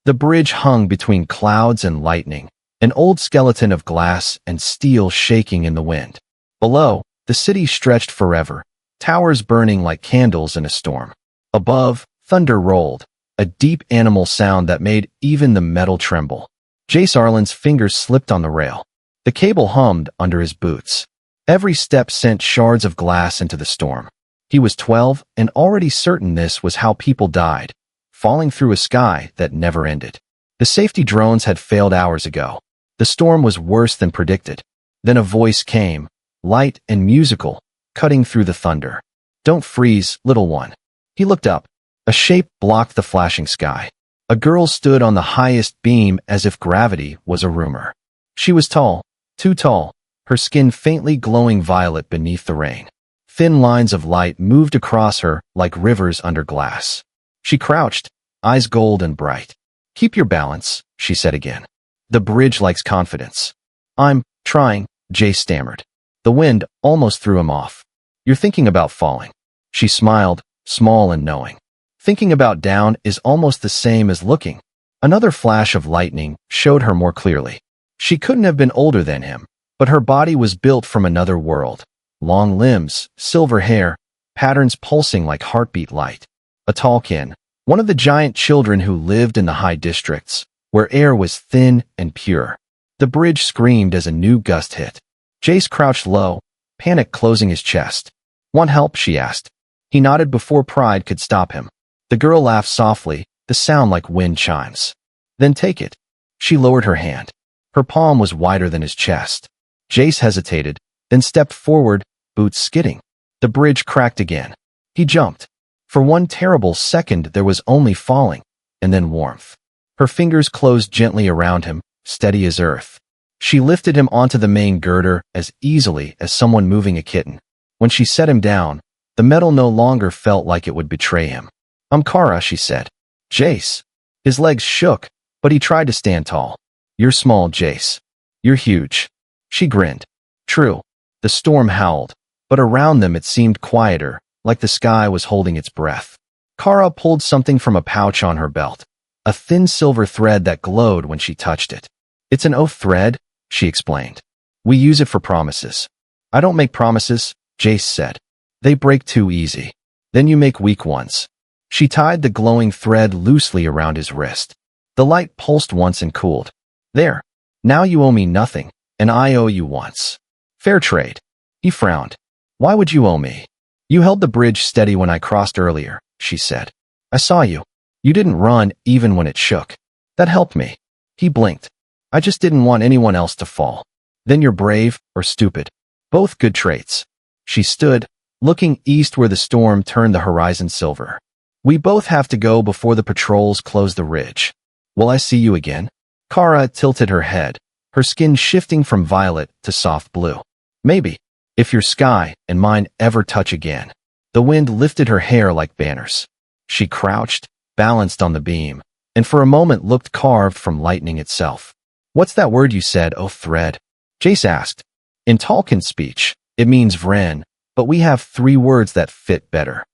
The bridge hung between clouds and lightning, an old skeleton of glass and steel shaking in the wind. Below, the city stretched forever, towers burning like candles in a storm. Above, thunder rolled, a deep animal sound that made even the metal tremble. Jace Arlen's fingers slipped on the rail. The cable hummed under his boots. Every step sent shards of glass into the storm. He was 12 and already certain this was how people died, falling through a sky that never ended. The safety drones had failed hours ago. The storm was worse than predicted. Then a voice came, light and musical, cutting through the thunder. "Don't freeze, little one." He looked up. A shape blocked the flashing sky. A girl stood on the highest beam as if gravity was a rumor. She was tall, too tall, her skin faintly glowing violet beneath the rain. Thin lines of light moved across her like rivers under glass. She crouched, eyes gold and bright. "Keep your balance," she said again. "The bridge likes confidence." "I'm trying," Jay stammered. The wind almost threw him off. "You're thinking about falling." She smiled, small and knowing. Thinking about down is almost the same as looking. Another flash of lightning showed her more clearly. She couldn't have been older than him, but her body was built from another world. Long limbs, silver hair, patterns pulsing like heartbeat light. A Tolkien, one of the giant children who lived in the high districts, where air was thin and pure. The bridge screamed as a new gust hit. Jace crouched low, panic closing his chest. "Want help?" she asked. He nodded before pride could stop him. The girl laughed softly, the sound like wind chimes. "Then take it." She lowered her hand. Her palm was wider than his chest. Jace hesitated, then stepped forward, boots skidding. The bridge cracked again. He jumped. For one terrible second there was only falling, and then warmth. Her fingers closed gently around him, steady as earth. She lifted him onto the main girder as easily as someone moving a kitten. When she set him down, the metal no longer felt like it would betray him. "I'm Kara," she said. "Jace." His legs shook, but he tried to stand tall. "You're small, Jace. You're huge." She grinned. True. The storm howled, but around them it seemed quieter, like the sky was holding its breath. Kara pulled something from a pouch on her belt, a thin silver thread that glowed when she touched it. "It's an oath thread," she explained. "We use it for promises." "I don't make promises," Jace said. "They break too easy. Then you make weak ones." She tied the glowing thread loosely around his wrist. The light pulsed once and cooled. "There. Now you owe me nothing, and I owe you once. Fair trade." He frowned. "Why would you owe me?" "You held the bridge steady when I crossed earlier," she said. "I saw you. You didn't run even when it shook. That helped me." He blinked. "I just didn't want anyone else to fall." "Then you're brave or stupid. Both good traits." She stood, looking east where the storm turned the horizon silver. "We both have to go before the patrols close the ridge. Will I see you again?" Kara tilted her head, her skin shifting from violet to soft blue. "Maybe, if your sky and mine ever touch again." The wind lifted her hair like banners. She crouched, balanced on the beam, and for a moment looked carved from lightning itself. "What's that word you said, oh thread?" Jace asked. "In Tolkien speech, it means Vren, but we have 3 words that fit better."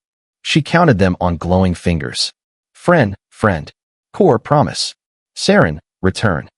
She counted them on glowing fingers. "Friend, friend. Kor, promise. Saren, return."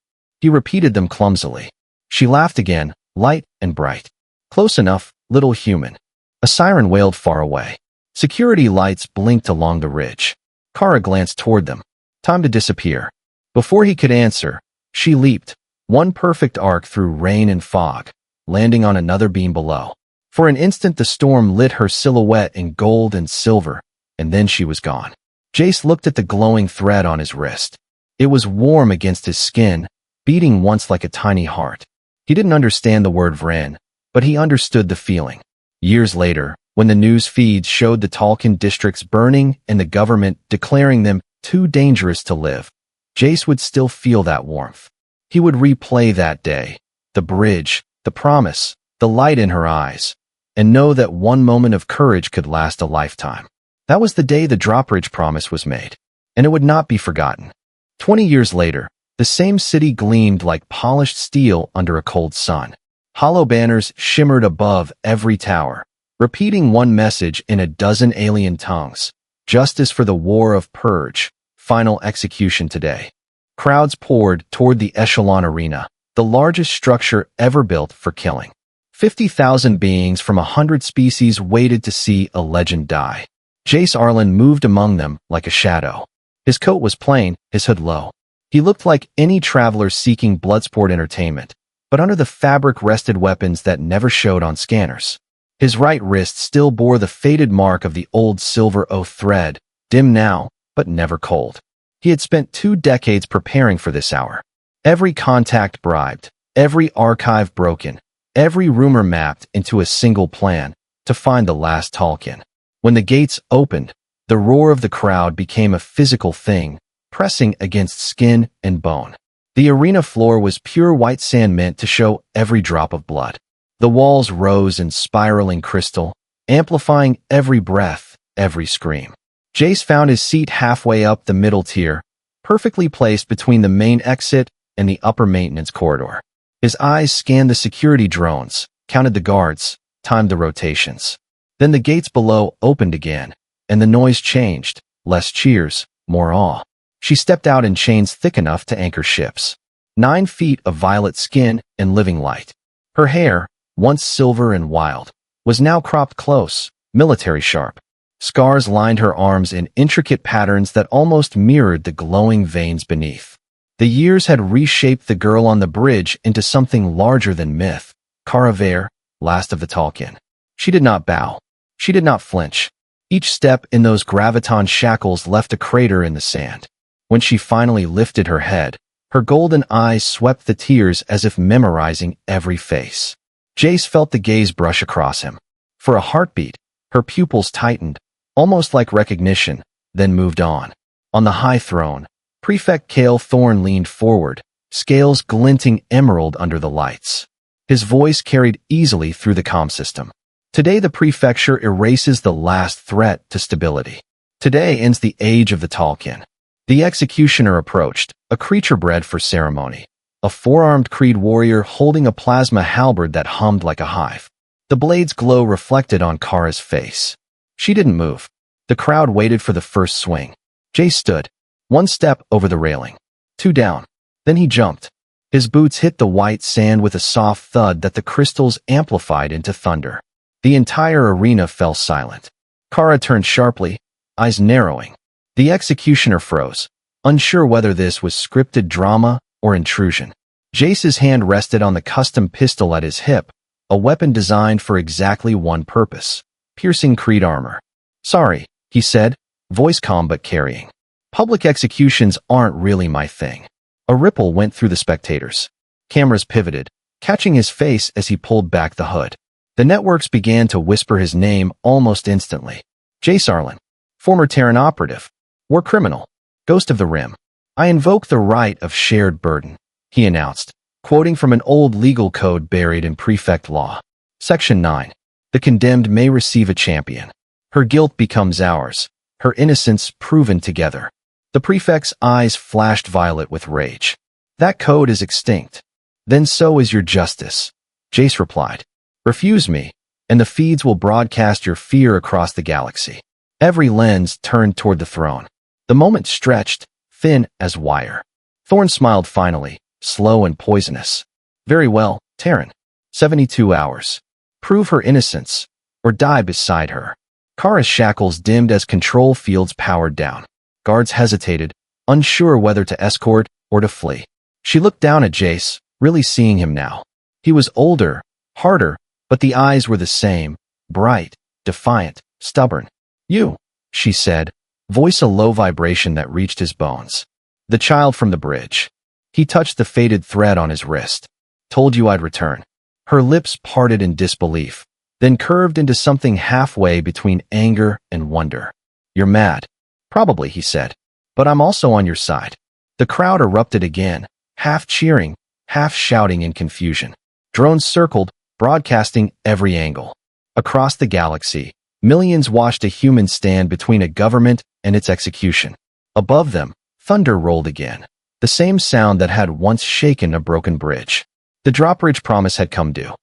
He repeated them clumsily. She laughed again, light and bright. "Close enough, little human." A siren wailed far away. Security lights blinked along the ridge. Kara glanced toward them. Time to disappear. Before he could answer, she leaped, one perfect arc through rain and fog, landing on another beam below. For an instant the storm lit her silhouette in gold and silver, and then she was gone. Jace looked at the glowing thread on his wrist. It was warm against his skin, beating once like a tiny heart. He didn't understand the word Vren, but he understood the feeling. Years later, when the news feeds showed the Tolkien districts burning and the government declaring them too dangerous to live, Jace would still feel that warmth. He would replay that day, the bridge, the promise, the light in her eyes, and know that one moment of courage could last a lifetime. That was the day the drawbridge promise was made, and it would not be forgotten. 20 years later, the same city gleamed like polished steel under a cold sun. Hollow banners shimmered above every tower, repeating one message in a dozen alien tongues: justice for the war of purge, final execution today. Crowds poured toward the Echelon Arena, the largest structure ever built for killing. 50,000 beings from 100 species waited to see a legend die. Jace Arlen moved among them like a shadow. His coat was plain, his hood low. He looked like any traveler seeking bloodsport entertainment, but under the fabric rested weapons that never showed on scanners. His right wrist still bore the faded mark of the old silver oath thread, dim now, but never cold. He had spent 2 decades preparing for this hour. Every contact bribed, every archive broken, every rumor mapped into a single plan to find the last Tolkien. When the gates opened, the roar of the crowd became a physical thing, pressing against skin and bone. The arena floor was pure white sand meant to show every drop of blood. The walls rose in spiraling crystal, amplifying every breath, every scream. Jace found his seat halfway up the middle tier, perfectly placed between the main exit and the upper maintenance corridor. His eyes scanned the security drones, counted the guards, timed the rotations. Then the gates below opened again, and the noise changed, less cheers, more awe. She stepped out in chains thick enough to anchor ships. 9 feet of violet skin and living light. Her hair, once silver and wild, was now cropped close, military sharp. Scars lined her arms in intricate patterns that almost mirrored the glowing veins beneath. The years had reshaped the girl on the bridge into something larger than myth. Cara Vare, last of the Tolkien. She did not bow. She did not flinch. Each step in those graviton shackles left a crater in the sand. When she finally lifted her head, her golden eyes swept the tears as if memorizing every face. Jace felt the gaze brush across him. For a heartbeat, her pupils tightened, almost like recognition, then moved on. On the high throne, Prefect Cale Thorne leaned forward, scales glinting emerald under the lights. His voice carried easily through the comm system. Today the prefecture erases the last threat to stability. Today ends the age of the Tolkien. The executioner approached, a creature bred for ceremony. A 4-armed Creed warrior holding a plasma halberd that hummed like a hive. The blade's glow reflected on Kara's face. She didn't move. The crowd waited for the first swing. Jace stood. 1 step over the railing. 2 down. Then he jumped. His boots hit the white sand with a soft thud that the crystals amplified into thunder. The entire arena fell silent. Kara turned sharply, eyes narrowing. The executioner froze, unsure whether this was scripted drama or intrusion. Jace's hand rested on the custom pistol at his hip, a weapon designed for exactly one purpose, piercing Creed armor. "Sorry," he said, voice calm but carrying. "Public executions aren't really my thing." A ripple went through the spectators. Cameras pivoted, catching his face as he pulled back the hood. The networks began to whisper his name almost instantly. Jace Arlen, former Terran operative, war criminal, ghost of the Rim. "I invoke the right of shared burden," he announced, quoting from an old legal code buried in prefect law. Section 9. The condemned may receive a champion. Her guilt becomes ours, her innocence proven together. The prefect's eyes flashed violet with rage. "That code is extinct. Then so is your justice," Jace replied. "Refuse me, and the feeds will broadcast your fear across the galaxy." Every lens turned toward the throne. The moment stretched, thin as wire. Thorne smiled finally, slow and poisonous. "Very well, Terran. 72 hours. Prove her innocence, or die beside her." Kara's shackles dimmed as control fields powered down. Guards hesitated, unsure whether to escort or to flee. She looked down at Jace, really seeing him now. He was older, harder, but the eyes were the same, bright, defiant, stubborn. "You," she said, voice a low vibration that reached his bones. "The child from the bridge." He touched the faded thread on his wrist. "Told you I'd return." Her lips parted in disbelief, then curved into something halfway between anger and wonder. "You're mad." "Probably," he said, "but I'm also on your side." The crowd erupted again, half cheering, half shouting in confusion. Drones circled, broadcasting every angle. Across the galaxy, millions watched a human stand between a government and its execution. Above them, thunder rolled again, the same sound that had once shaken a broken bridge. The drawbridge promise had come due.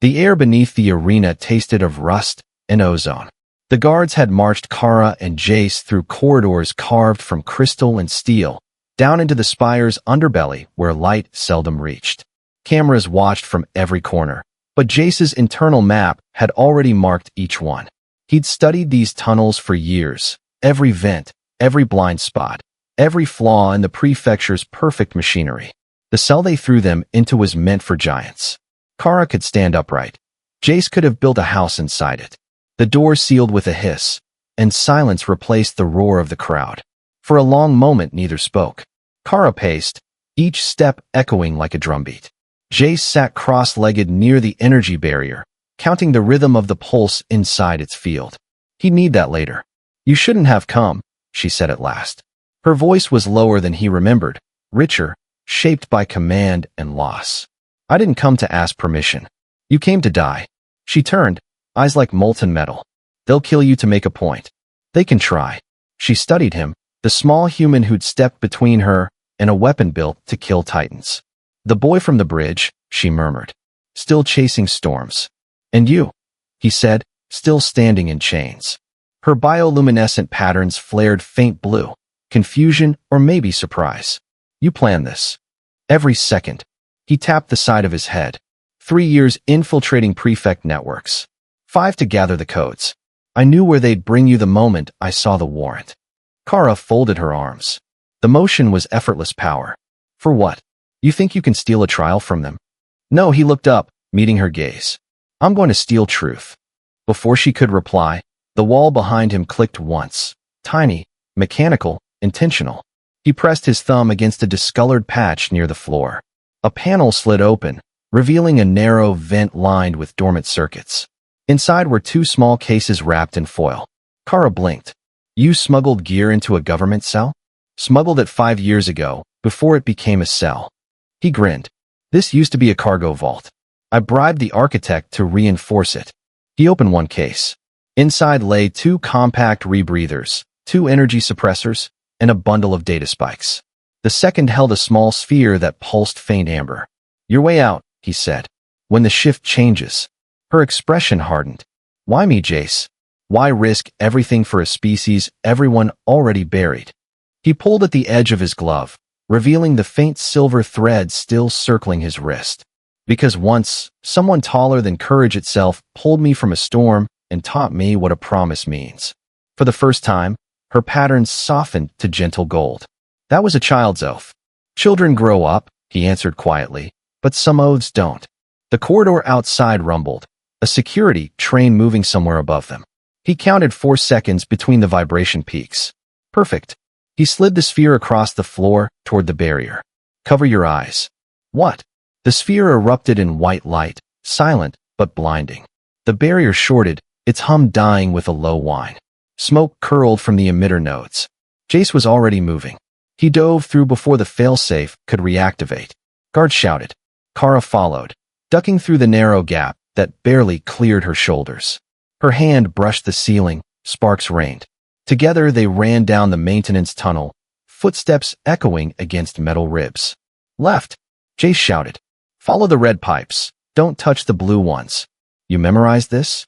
The air beneath the arena tasted of rust and ozone. The guards had marched Kara and Jace through corridors carved from crystal and steel, down into the spire's underbelly where light seldom reached. Cameras watched from every corner, but Jace's internal map had already marked each one. He'd studied these tunnels for years, every vent, every blind spot, every flaw in the prefecture's perfect machinery. The cell they threw them into was meant for giants. Kara could stand upright. Jace could have built a house inside it. The door sealed with a hiss, and silence replaced the roar of the crowd. For a long moment neither spoke. Kara paced, each step echoing like a drumbeat. Jace sat cross-legged near the energy barrier, counting the rhythm of the pulse inside its field. He'd need that later. "You shouldn't have come," she said at last. Her voice was lower than he remembered, richer, shaped by command and loss. "I didn't come to ask permission. You came to die." She turned, eyes like molten metal. "They'll kill you to make a point. They can try." She studied him, the small human who'd stepped between her and a weapon built to kill titans. "The boy from the bridge," she murmured, "still chasing storms. And you," he said, still standing in chains. Her bioluminescent patterns flared faint blue, confusion or maybe surprise. "You planned this." "Every second." He tapped the side of his head. 3 years infiltrating prefect networks. 5 to gather the codes. I knew where they'd bring you the moment I saw the warrant. Kara folded her arms. The motion was effortless power. "For what? You think you can steal a trial from them?" "No," he looked up, meeting her gaze. "I'm going to steal truth." Before she could reply, the wall behind him clicked once. Tiny, mechanical, intentional. He pressed his thumb against a discolored patch near the floor. A panel slid open, revealing a narrow vent lined with dormant circuits. Inside were 2 small cases wrapped in foil. Kara blinked. "You smuggled gear into a government cell?" "Smuggled it 5 years ago, before it became a cell." He grinned. "This used to be a cargo vault. I bribed the architect to reinforce it." He opened one case. Inside lay 2 compact rebreathers, 2 energy suppressors, and a bundle of data spikes. The second held a small sphere that pulsed faint amber. "Your way out," he said. "When the shift changes." Her expression hardened. "Why me, Jace? Why risk everything for a species everyone already buried?" He pulled at the edge of his glove, revealing the faint silver thread still circling his wrist. "Because once, someone taller than courage itself pulled me from a storm and taught me what a promise means." For the first time, her patterns softened to gentle gold. "That was a child's oath." "Children grow up," he answered quietly, "but some oaths don't." The corridor outside rumbled, a security train moving somewhere above them. He counted 4 seconds between the vibration peaks. "Perfect." He slid the sphere across the floor toward the barrier. "Cover your eyes." "What?" The sphere erupted in white light, silent but blinding. The barrier shorted, its hum dying with a low whine. Smoke curled from the emitter nodes. Jace was already moving. He dove through before the failsafe could reactivate. Guards shouted. Kara followed, ducking through the narrow gap that barely cleared her shoulders. Her hand brushed the ceiling, sparks rained. Together they ran down the maintenance tunnel, footsteps echoing against metal ribs. "Left," Jace shouted. "Follow the red pipes. Don't touch the blue ones." "You memorized this?"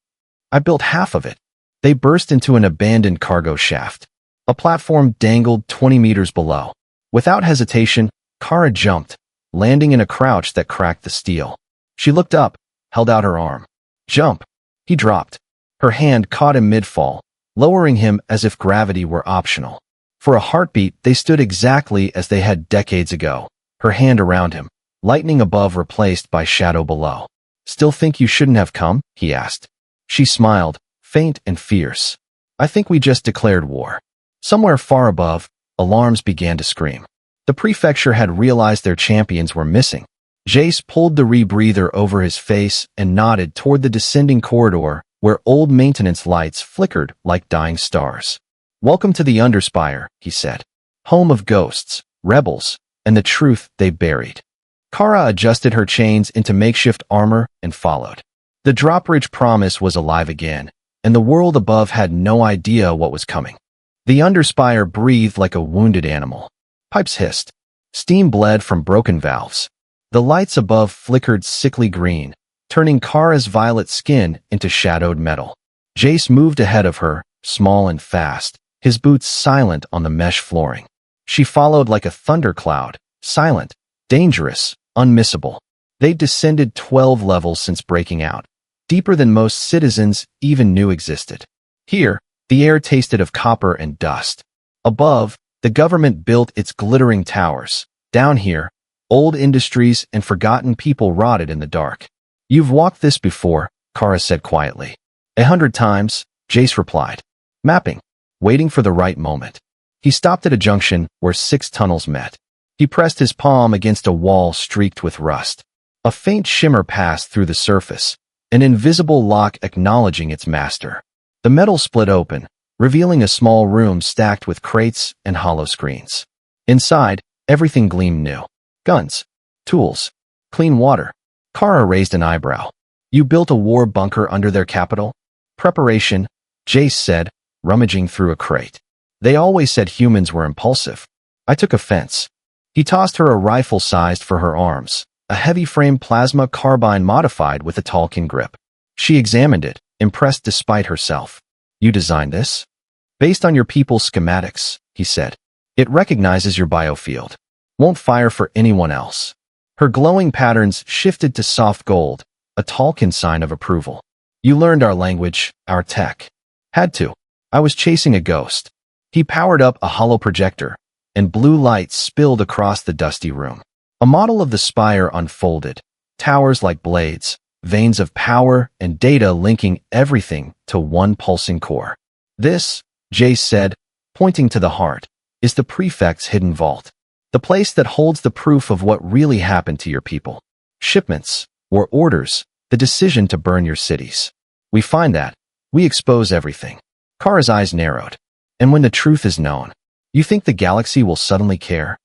"I built half of it." They burst into an abandoned cargo shaft. A platform dangled 20 meters below. Without hesitation, Kara jumped, landing in a crouch that cracked the steel. She looked up, held out her arm. "Jump." He dropped. Her hand caught him mid-fall, lowering him as if gravity were optional. For a heartbeat, they stood exactly as they had decades ago, her hand around him, lightning above replaced by shadow below. "Still think you shouldn't have come?" he asked. She smiled, faint and fierce. "I think we just declared war." Somewhere far above, alarms began to scream. The prefecture had realized their champions were missing. Jace pulled the rebreather over his face and nodded toward the descending corridor where old maintenance lights flickered like dying stars. "Welcome to the Underspire," he said. "Home of ghosts, rebels, and the truth they buried." Kara adjusted her chains into makeshift armor and followed. The drawbridge promise was alive again, and the world above had no idea what was coming. The Underspire breathed like a wounded animal. Pipes hissed. Steam bled from broken valves. The lights above flickered sickly green, turning Kara's violet skin into shadowed metal. Jace moved ahead of her, small and fast, his boots silent on the mesh flooring. She followed like a thundercloud, silent, dangerous, unmissable. They'd descended 12 levels since breaking out, deeper than most citizens even knew existed. Here, the air tasted of copper and dust. Above, the government built its glittering towers. Down here, old industries and forgotten people rotted in the dark. You've walked this before, Kara said quietly. 100 times, Jace replied. Mapping, waiting for the right moment. He stopped at a junction where 6 tunnels met. He pressed his palm against a wall streaked with rust. A faint shimmer passed through the surface, an invisible lock acknowledging its master. The metal split open, revealing a small room stacked with crates and hollow screens. Inside, everything gleamed new. Guns, tools, clean water. Kara raised an eyebrow. You built a war bunker under their capital? Preparation, Jace said, rummaging through a crate. They always said humans were impulsive. I took offense. He tossed her a rifle sized for her arms, a heavy-frame plasma carbine modified with a Tolkien grip. She examined it, impressed despite herself. You designed this? Based on your people's schematics, he said. It recognizes your biofield. Won't fire for anyone else. Her glowing patterns shifted to soft gold, a Tolkien sign of approval. You learned our language, our tech. Had to. I was chasing a ghost. He powered up a hollow projector, and blue light spilled across the dusty room. A model of the spire unfolded, towers like blades, veins of power and data linking everything to one pulsing core. This, Jace said, pointing to the heart, is the prefect's hidden vault. The place that holds the proof of what really happened to your people. Shipments, or orders, the decision to burn your cities. We find that, we expose everything. Kara's eyes narrowed. And when the truth is known, you think the galaxy will suddenly care?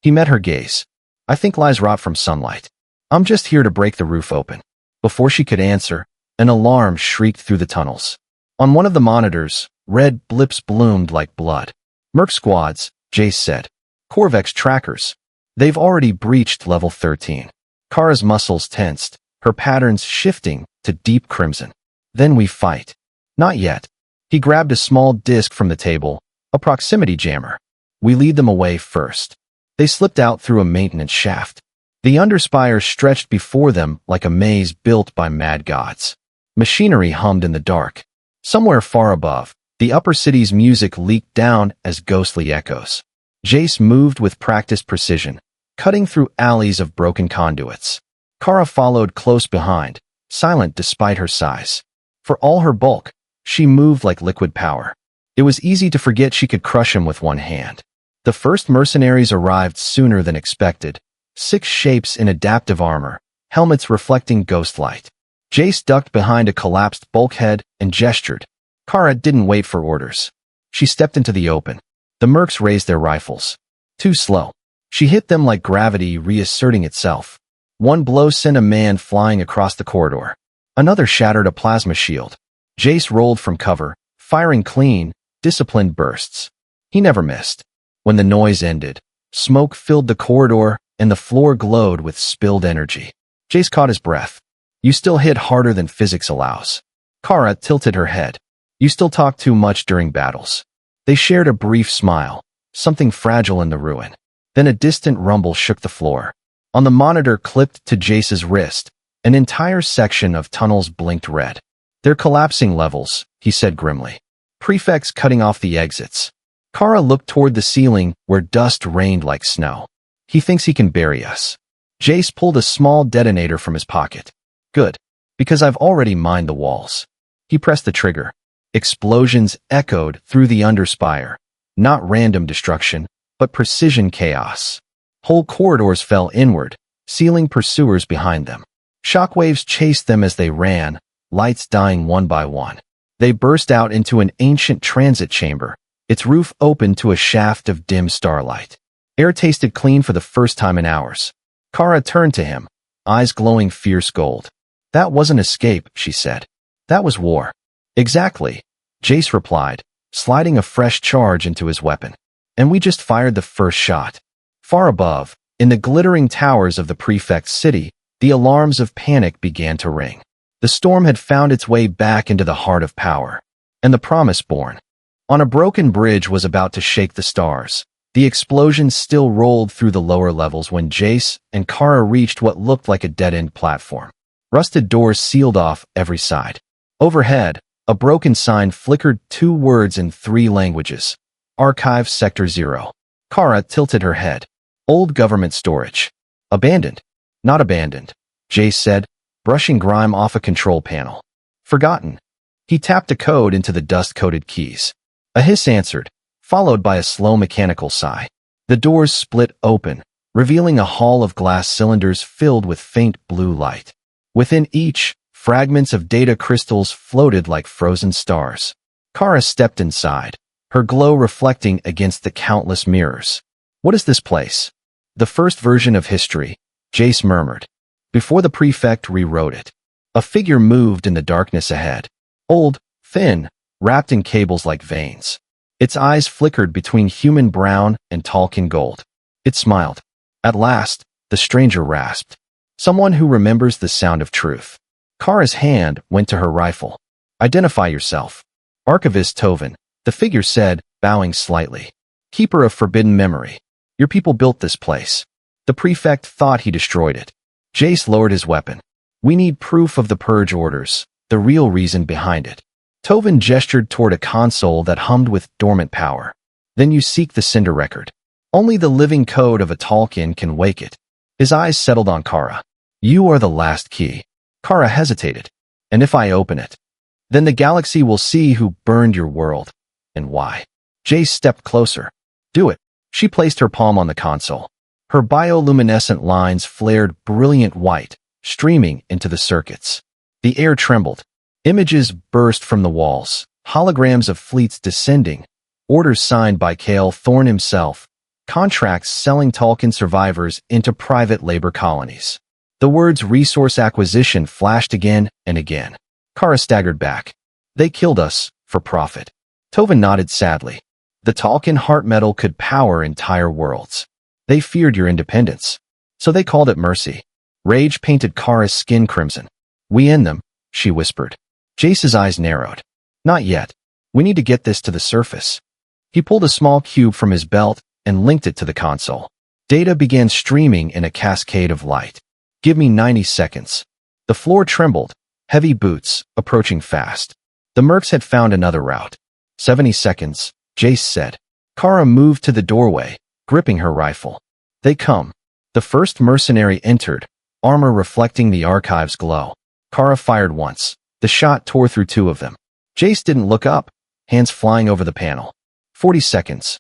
He met her gaze. I think lies rot from sunlight. I'm just here to break the roof open. Before she could answer, an alarm shrieked through the tunnels. On one of the monitors, red blips bloomed like blood. Merc squads, Jace said. Corvex trackers. They've already breached level 13. Kara's muscles tensed, her patterns shifting to deep crimson. Then we fight. Not yet. He grabbed a small disc from the table, a proximity jammer. We lead them away first. They slipped out through a maintenance shaft. The underspire stretched before them like a maze built by mad gods. Machinery hummed in the dark. Somewhere far above, the upper city's music leaked down as ghostly echoes. Jace moved with practiced precision, cutting through alleys of broken conduits. Kara followed close behind, silent despite her size. For all her bulk, she moved like liquid power. It was easy to forget she could crush him with one hand. The first mercenaries arrived sooner than expected, 6 shapes in adaptive armor, helmets reflecting ghost light. Jace ducked behind a collapsed bulkhead and gestured. Kara didn't wait for orders. She stepped into the open. The mercs raised their rifles. Too slow. She hit them like gravity reasserting itself. One blow sent a man flying across the corridor. Another shattered a plasma shield. Jace rolled from cover, firing clean, disciplined bursts. He never missed. When the noise ended, smoke filled the corridor and the floor glowed with spilled energy. Jace caught his breath. You still hit harder than physics allows. Kara tilted her head. You still talk too much during battles. They shared a brief smile, something fragile in the ruin. Then a distant rumble shook the floor. On the monitor clipped to Jace's wrist, an entire section of tunnels blinked red. They're collapsing levels, he said grimly. Prefects cutting off the exits. Kara looked toward the ceiling where dust rained like snow. He thinks he can bury us. Jace pulled a small detonator from his pocket. Good, because I've already mined the walls. He pressed the trigger. Explosions echoed through the underspire. Not random destruction, but precision chaos. Whole corridors fell inward, sealing pursuers behind them. Shockwaves chased them as they ran, lights dying one by one. They burst out into an ancient transit chamber, its roof open to a shaft of dim starlight. Air tasted clean for the first time in hours. Kara turned to him, eyes glowing fierce gold. That wasn't escape, she said. That was war. Exactly, Jace replied, sliding a fresh charge into his weapon. And we just fired the first shot. Far above, in the glittering towers of the prefect's city, the alarms of panic began to ring. The storm had found its way back into the heart of power. And the promise born. On a broken bridge was about to shake the stars. The explosion still rolled through the lower levels when Jace and Kara reached what looked like a dead-end platform. Rusted doors sealed off every side. Overhead, a broken sign flickered 2 words in 3 languages. Archive Sector 0. Kara tilted her head. Old government storage. Abandoned. Not abandoned, Jace said, brushing grime off a control panel. Forgotten. He tapped a code into the dust-coated keys. A hiss answered, followed by a slow mechanical sigh. The doors split open, revealing a hall of glass cylinders filled with faint blue light. Within each, fragments of data crystals floated like frozen stars. Kara stepped inside, her glow reflecting against the countless mirrors. What is this place? The first version of history, Jace murmured, before the prefect rewrote it. A figure moved in the darkness ahead. Old, thin, wrapped in cables like veins. Its eyes flickered between human brown and Tolkien gold. It smiled. At last, the stranger rasped. Someone who remembers the sound of truth. Kara's hand went to her rifle. Identify yourself. Archivist Tovin, the figure said, bowing slightly. Keeper of forbidden memory. Your people built this place. The prefect thought he destroyed it. Jace lowered his weapon. We need proof of the purge orders, the real reason behind it. Tovin gestured toward a console that hummed with dormant power. Then you seek the Cinder record. Only the living code of a Tolkien can wake it. His eyes settled on Kara. You are the last key. Kara hesitated. And if I open it, then the galaxy will see who burned your world, and why. Jace stepped closer. Do it. She placed her palm on the console. Her bioluminescent lines flared brilliant white, streaming into the circuits. The air trembled. Images burst from the walls, holograms of fleets descending, orders signed by Cale Thorne himself, contracts selling Tolkien survivors into private labor colonies. The words resource acquisition flashed again and again. Kara staggered back. They killed us, for profit. Tovin nodded sadly. The Tolkien heart metal could power entire worlds. They feared your independence, so they called it mercy. Rage painted Kara's skin crimson. We end them, she whispered. Jace's eyes narrowed. Not yet. We need to get this to the surface. He pulled a small cube from his belt and linked it to the console. Data began streaming in a cascade of light. Give me 90 seconds. The floor trembled, heavy boots, approaching fast. The mercs had found another route. 70 seconds, Jace said. Kara moved to the doorway, gripping her rifle. They come. The first mercenary entered, armor reflecting the archive's glow. Kara fired once. The shot tore through 2 of them. Jace didn't look up, hands flying over the panel. 40 seconds.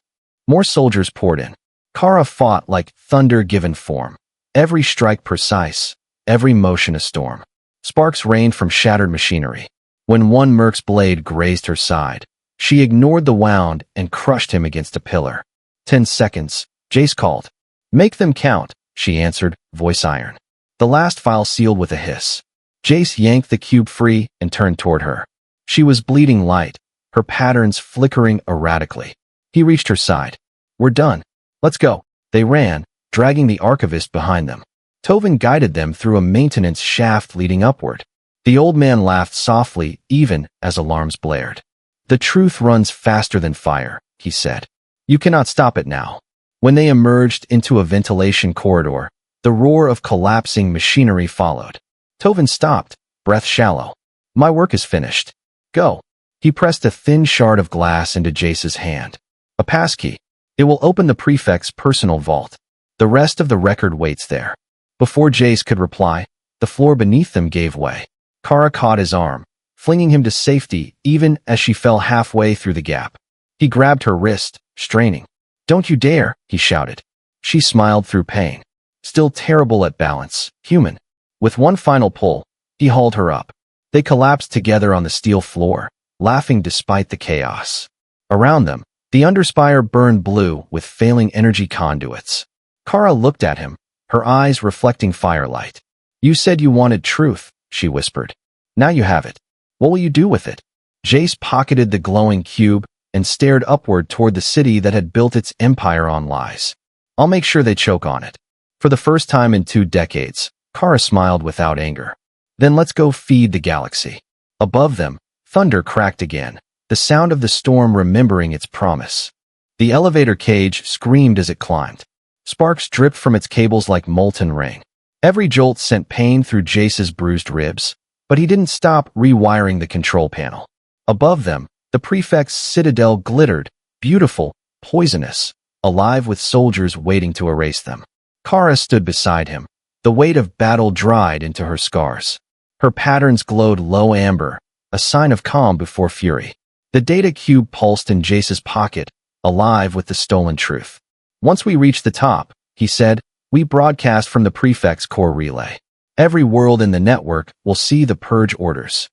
More soldiers poured in. Kara fought like thunder given form. Every strike precise, every motion a storm. Sparks rained from shattered machinery. When one merc's blade grazed her side, she ignored the wound and crushed him against a pillar. 10 seconds, Jace called. Make them count, she answered, voice iron. The last file sealed with a hiss. Jace yanked the cube free and turned toward her. She was bleeding light, her patterns flickering erratically. He reached her side. We're done. Let's go. They ran, dragging the archivist behind them. Tovin guided them through a maintenance shaft leading upward. The old man laughed softly, even as alarms blared. The truth runs faster than fire, he said. You cannot stop it now. When they emerged into a ventilation corridor, the roar of collapsing machinery followed. Tovin stopped, breath shallow. My work is finished. Go. He pressed a thin shard of glass into Jace's hand. A passkey. It will open the prefect's personal vault. The rest of the record waits there. Before Jace could reply, the floor beneath them gave way. Kara caught his arm, flinging him to safety even as she fell halfway through the gap. He grabbed her wrist, straining. Don't you dare, he shouted. She smiled through pain. Still terrible at balance, human. With one final pull, he hauled her up. They collapsed together on the steel floor, laughing despite the chaos. Around them, the underspire burned blue with failing energy conduits. Kara looked at him, her eyes reflecting firelight. You said you wanted truth, she whispered. Now you have it. What will you do with it? Jace pocketed the glowing cube and stared upward toward the city that had built its empire on lies. I'll make sure they choke on it. For the first time in 2 decades, Kara smiled without anger. Then let's go feed the galaxy. Above them, thunder cracked again, the sound of the storm remembering its promise. The elevator cage screamed as it climbed. Sparks dripped from its cables like molten rain. Every jolt sent pain through Jace's bruised ribs, but he didn't stop rewiring the control panel. Above them, the prefect's citadel glittered, beautiful, poisonous, alive with soldiers waiting to erase them. Kara stood beside him. The weight of battle dried into her scars. Her patterns glowed low amber, a sign of calm before fury. The data cube pulsed in Jace's pocket, alive with the stolen truth. Once we reach the top, he said, we broadcast from the prefect's core relay. Every world in the network will see the purge orders.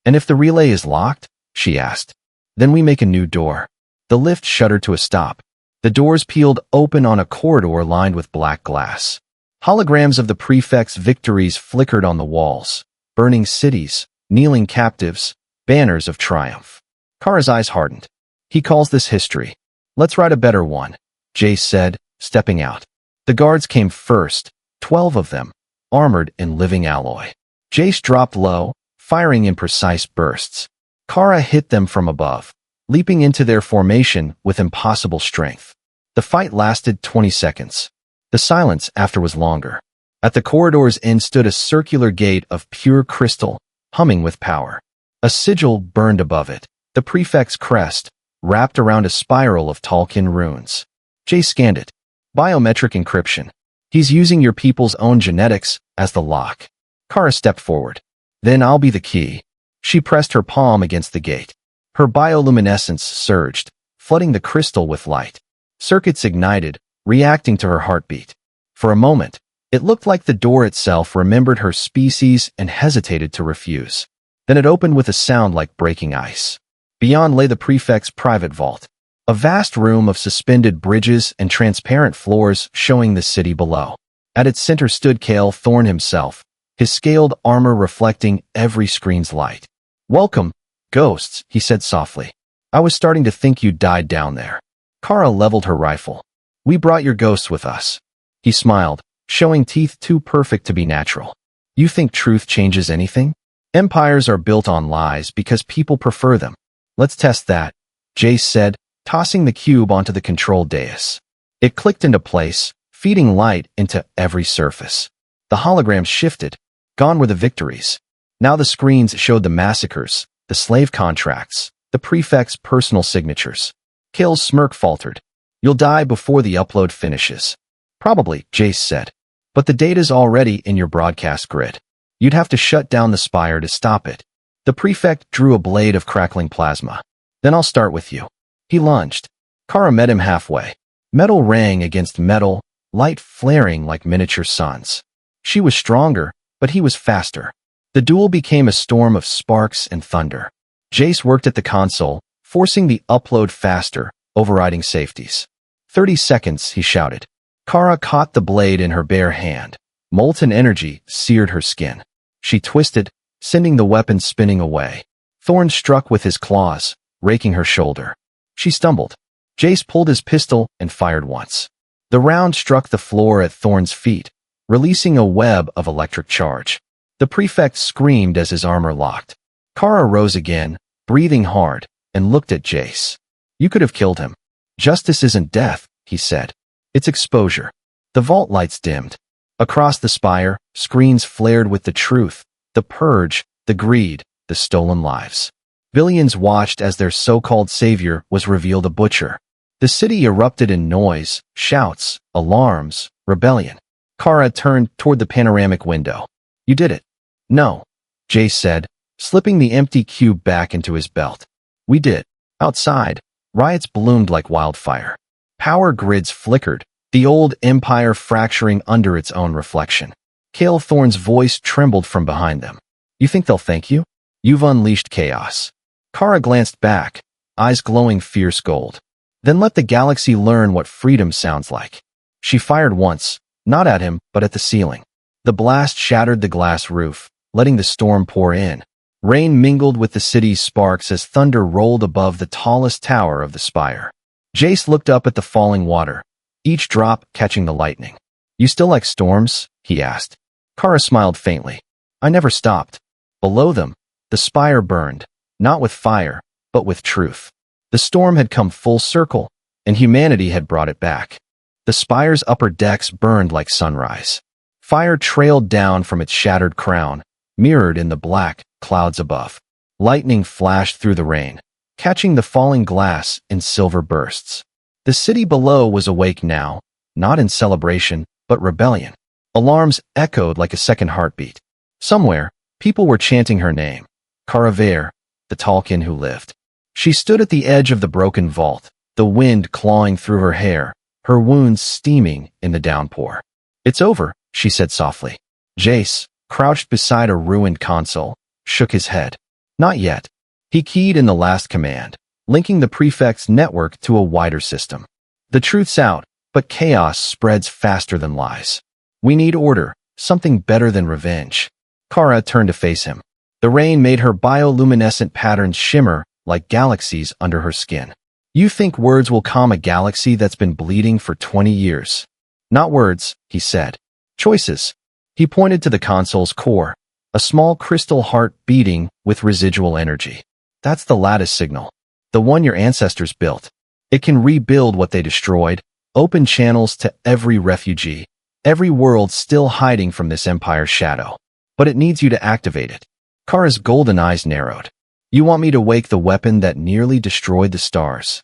And if the relay is locked, she asked, then we make a new door. The lift shuddered to a stop. The doors peeled open on a corridor lined with black glass. Holograms of the prefect's victories flickered on the walls. Burning cities, kneeling captives, banners of triumph. Kara's eyes hardened. He calls this history. Let's write a better one, Jace said, stepping out. The guards came first, 12 of them, armored in living alloy. Jace dropped low, firing in precise bursts. Kara hit them from above, leaping into their formation with impossible strength. The fight lasted 20 seconds. The silence after was longer. At the corridor's end stood a circular gate of pure crystal, humming with power. A sigil burned above it, the prefect's crest, wrapped around a spiral of Tolkien runes. Jace scanned it. Biometric encryption. He's using your people's own genetics as the lock. Kara stepped forward. Then I'll be the key. She pressed her palm against the gate. Her bioluminescence surged, flooding the crystal with light. Circuits ignited, reacting to her heartbeat. For a moment, it looked like the door itself remembered her species and hesitated to refuse. Then it opened with a sound like breaking ice. Beyond lay the prefect's private vault. A vast room of suspended bridges and transparent floors showing the city below. At its center stood Cale Thorn himself, his scaled armor reflecting every screen's light. Welcome, ghosts, he said softly. I was starting to think you died down there. Kara leveled her rifle. We brought your ghosts with us. He smiled, showing teeth too perfect to be natural. You think truth changes anything? Empires are built on lies because people prefer them. Let's test that, Jace said, tossing the cube onto the control dais. It clicked into place, feeding light into every surface. The holograms shifted. Gone were the victories. Now the screens showed the massacres, the slave contracts, the prefect's personal signatures. Cale's smirk faltered. You'll die before the upload finishes. Probably, Jace said. But the data's already in your broadcast grid. You'd have to shut down the spire to stop it. The prefect drew a blade of crackling plasma. Then I'll start with you. He lunged. Kara met him halfway. Metal rang against metal, light flaring like miniature suns. She was stronger, but he was faster. The duel became a storm of sparks and thunder. Jace worked at the console, forcing the upload faster, overriding safeties. 30 seconds, he shouted. Kara caught the blade in her bare hand. Molten energy seared her skin. She twisted, sending the weapon spinning away. Thorn struck with his claws, raking her shoulder. She stumbled. Jace pulled his pistol and fired once. The round struck the floor at Thorn's feet, releasing a web of electric charge. The prefect screamed as his armor locked. Kara rose again, breathing hard, and looked at Jace. You could have killed him. Justice isn't death, he said. It's exposure. The vault lights dimmed. Across the spire, screens flared with the truth, the purge, the greed, the stolen lives. Billions watched as their so-called savior was revealed a butcher. The city erupted in noise, shouts, alarms, rebellion. Kara turned toward the panoramic window. You did it. No, Jace said, slipping the empty cube back into his belt. We did. Outside, riots bloomed like wildfire. Power grids flickered, the old empire fracturing under its own reflection. Cale Thorn's voice trembled from behind them. You think they'll thank you? You've unleashed chaos. Kara glanced back, eyes glowing fierce gold. Then let the galaxy learn what freedom sounds like. She fired once, not at him, but at the ceiling. The blast shattered the glass roof, letting the storm pour in. Rain mingled with the city's sparks as thunder rolled above the tallest tower of the spire. Jace looked up at the falling water, each drop catching the lightning. You still like storms? He asked. Kara smiled faintly. I never stopped. Below them, the spire burned, not with fire, but with truth. The storm had come full circle, and humanity had brought it back. The spire's upper decks burned like sunrise. Fire trailed down from its shattered crown, mirrored in the black clouds above. Lightning flashed through the rain, catching the falling glass in silver bursts. The city below was awake now, not in celebration, but rebellion. Alarms echoed like a second heartbeat. Somewhere, people were chanting her name, Karaver, the Tolkien who lived. She stood at the edge of the broken vault, the wind clawing through her hair, her wounds steaming in the downpour. "It's over," she said softly. Jace, crouched beside a ruined console, shook his head. Not yet. He keyed in the last command, linking the prefect's network to a wider system. "The truth's out, but chaos spreads faster than lies. We need order, something better than revenge." Kara turned to face him. The rain made her bioluminescent patterns shimmer like galaxies under her skin. "You think words will calm a galaxy that's been bleeding for 20 years? Not words," he said. "Choices." He pointed to the console's core, a small crystal heart beating with residual energy. "That's the lattice signal, the one your ancestors built. It can rebuild what they destroyed, open channels to every refugee, every world still hiding from this empire's shadow. But it needs you to activate it." Kara's golden eyes narrowed. "You want me to wake the weapon that nearly destroyed the stars?"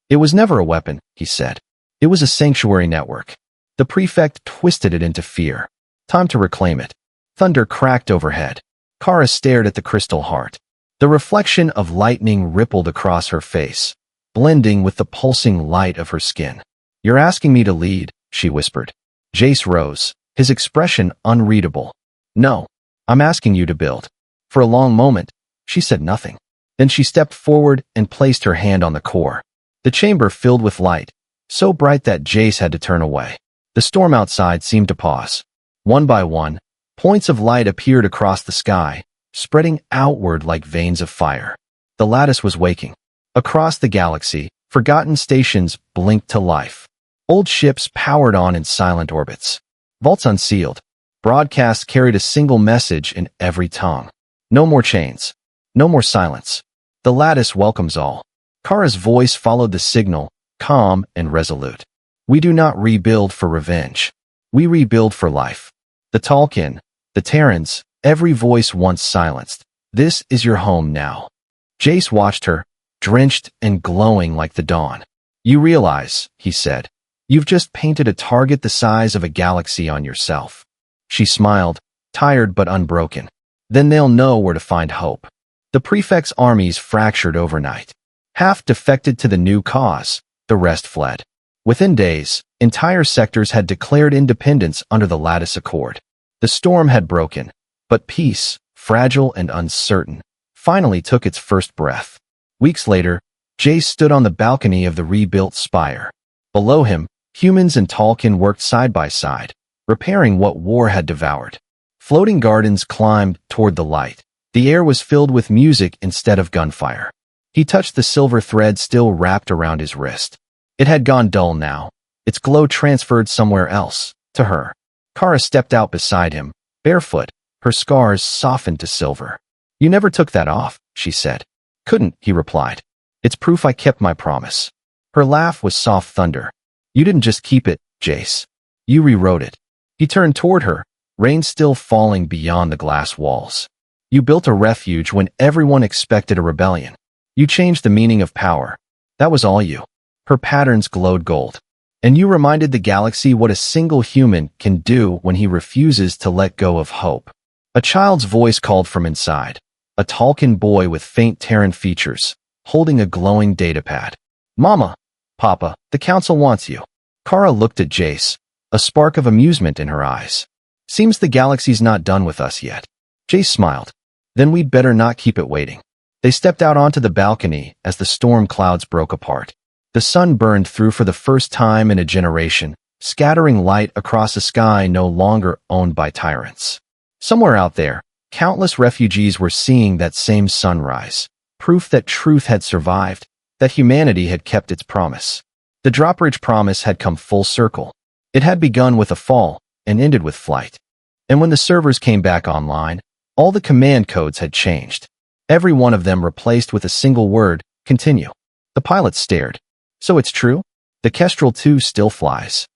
"It was never a weapon," he said. "It was a sanctuary network." The prefect twisted it into fear. "Time to reclaim it." Thunder cracked overhead. Kara stared at the crystal heart. The reflection of lightning rippled across her face, blending with the pulsing light of her skin. "You're asking me to lead," she whispered. Jace rose, his expression unreadable. "No, I'm asking you to build." For a long moment, she said nothing. Then she stepped forward and placed her hand on the core. The chamber filled with light, so bright that Jace had to turn away. The storm outside seemed to pause. One by one, points of light appeared across the sky, spreading outward like veins of fire. The lattice was waking. Across the galaxy, forgotten stations blinked to life. Old ships powered on in silent orbits. Vaults unsealed. Broadcasts carried a single message in every tongue. No more chains. No more silence. The lattice welcomes all. Kara's voice followed the signal, calm and resolute. "We do not rebuild for revenge. We rebuild for life. The Tolkien, the Terrans, every voice once silenced. This is your home now." Jace watched her, drenched and glowing like the dawn. "You realize," he said, "you've just painted a target the size of a galaxy on yourself." She smiled, tired but unbroken. "Then they'll know where to find hope." The prefect's armies fractured overnight. Half defected to the new cause, the rest fled. Within days, entire sectors had declared independence under the Lattice Accord. The storm had broken, but peace, fragile and uncertain, finally took its first breath. Weeks later, Jace stood on the balcony of the rebuilt spire. Below him, humans and Tolkien worked side by side, repairing what war had devoured. Floating gardens climbed toward the light. The air was filled with music instead of gunfire. He touched the silver thread still wrapped around his wrist. It had gone dull now. Its glow transferred somewhere else, to her. Kara stepped out beside him, barefoot, her scars softened to silver. "You never took that off," she said. "Couldn't," he replied. "It's proof I kept my promise." Her laugh was soft thunder. "You didn't just keep it, Jace. You rewrote it." He turned toward her, rain still falling beyond the glass walls. "You built a refuge when everyone expected a rebellion. You changed the meaning of power. That was all you." Her patterns glowed gold. "And you reminded the galaxy what a single human can do when he refuses to let go of hope." A child's voice called from inside, a Tolkien boy with faint Terran features, holding a glowing datapad. "Mama, Papa, the council wants you." Kara looked at Jace, a spark of amusement in her eyes. "Seems the galaxy's not done with us yet." Jace smiled. "Then we'd better not keep it waiting." They stepped out onto the balcony as the storm clouds broke apart. The sun burned through for the first time in a generation, scattering light across a sky no longer owned by tyrants. Somewhere out there, countless refugees were seeing that same sunrise, proof that truth had survived, that humanity had kept its promise. The drawbridge promise had come full circle. It had begun with a fall and ended with flight. And when the servers came back online, all the command codes had changed. Every one of them replaced with a single word, continue. The pilots stared. "So it's true?" The Kestrel 2 still flies.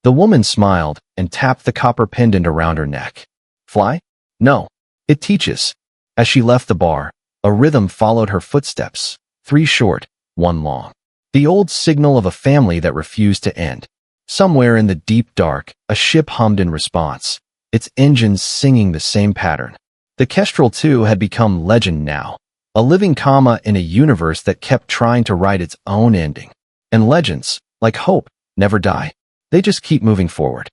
The woman smiled and tapped the copper pendant around her neck. Fly? No. It teaches. As she left the bar, a rhythm followed her footsteps, 3 short, 1 long. The old signal of a family that refused to end. Somewhere in the deep dark, a ship hummed in response, its engines singing the same pattern. The Kestrel 2 had become legend now, a living comma in a universe that kept trying to write its own ending. And legends, like hope, never die. They just keep moving forward.